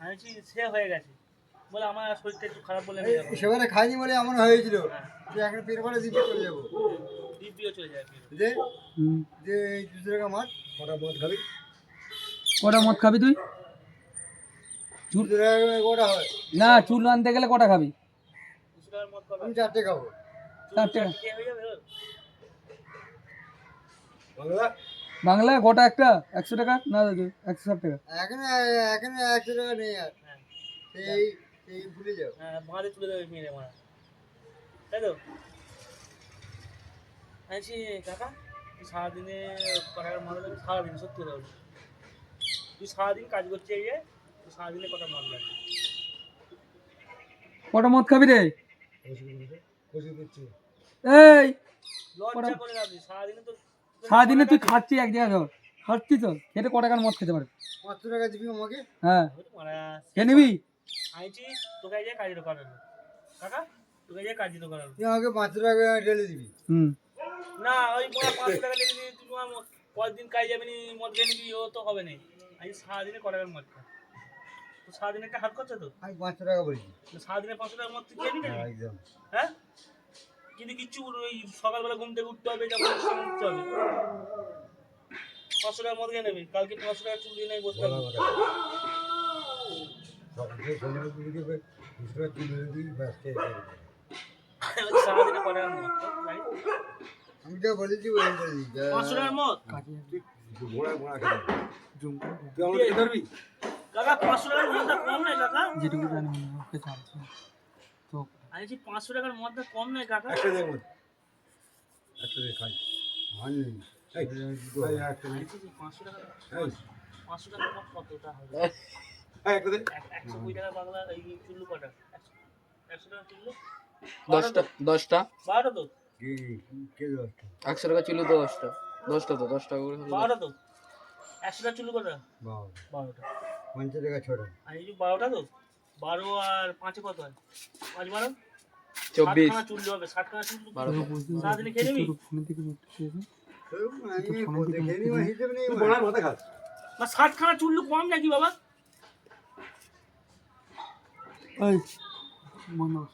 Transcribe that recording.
আমি সে হয়ে গেছে বলে আমার শরীরটা একটু খারাপ বলে সেবারে খাইনি বলে এমন হয়েছিল যে এখন পেট ভরে দিতে চলে যাবো দিব্যিও চলে যায় যে যে 200 টাকা মাছ কটা মদ খাবি তুই? 200 টাকা গোটা হয় না, চুল আনতে গেলে কটা খাবি? আমি 4টে খাবো। 4 টাকা হয়ে যাবে বাংলা গোটা একটা 100 টাকা না 160 টাকা। এখন 100 টাকা নেই আর সেই সেই ভুলে যাও। মাঝে তুলে দেবে মেরে মারা তাই তো আছি কাকা তুই সারাদিনে কটাকার মারা যাবে সারাদিন সত্যি কথা বলছি তুই সারাদিন কাজ করছিস এই যে তুই সারাদিনে কটা মাল লাগবে কটা মদ খাবি রে? এই লজ্জা করে যাবি সারাদিনে তো সারাদিনে তুই খাচ্ছিস এক জায়গায় ধর খাচ্ছি তো খেতে কটা টাকার মদ খেতে পারবি? 500 টাকা দিবি আমাকে। হ্যাঁ মারা কে নিবি? আইছি তোকে যে কাজে করানো কাকা তোকে যে কাজে করানো তুই আমাকে 500 টাকা ঢেলে দিবি। না ওই মোড়া 500 টাকা লেগে দিয়ে তুই পরের দিন কাজ যাবি নি মদ খেয়ে নিবি ও তো হবে না আজ সারাদিনে কটা টাকার মদ খা তো সারাদিনে একটা হাত করছে তো আমি 500 টাকা বলছি। সারাদিনে 500 টাকার মদ তুই খেয়ে নিবি একদম। হ্যাঁ কিন্তু কিচ্ছু ওই সকালবেলা ঘুম থেকে উঠতে হবে যেমন উঠতে হবে 500 টাকার মদ খেয়ে নেবি কালকে 500 টাকা চুল দিয়ে নেই বসতে হবে সারাদিনে কটা টাকার মদ ভাই আমি যা বলেছি ওই বলি 500 টাকার মদ কাকা 500 টাকার মদটা কম নয় কাকা যেটুকু জানি ওকে চালছে তো আমি 500 টাকার মদটা কম নয় কাকা একটা দেব একটা দে খাই হানি এই ভাই একটা দে 500 টাকা 500 টাকার মদ কতটা হবে এই একটা দে 120 টাকা বাংলা এই চুল্লু কটা 100 টাকা চুল্লু 10টা 12টা তো কি কে দস্ত 100 টাকা চুলি তো 10টা তো 10 টাকা করে 12টা তো 100 টাকা চুল্লু কটা বাহ 12টা 50 টাকা ছোট আর এই যে 12টা তো 12 আর 5 কত হয় 5 12 24 খানা চুল্লু হবে 60 খানা চুল্লু সারাদিনে খেয়ে নিবি ফোনের দিকে উঠছে আমি দেখে নি হিসেব নেই বড় মাথা খাস না 60 খানা চুল্লু কম নাকি বাবা এই মনোজ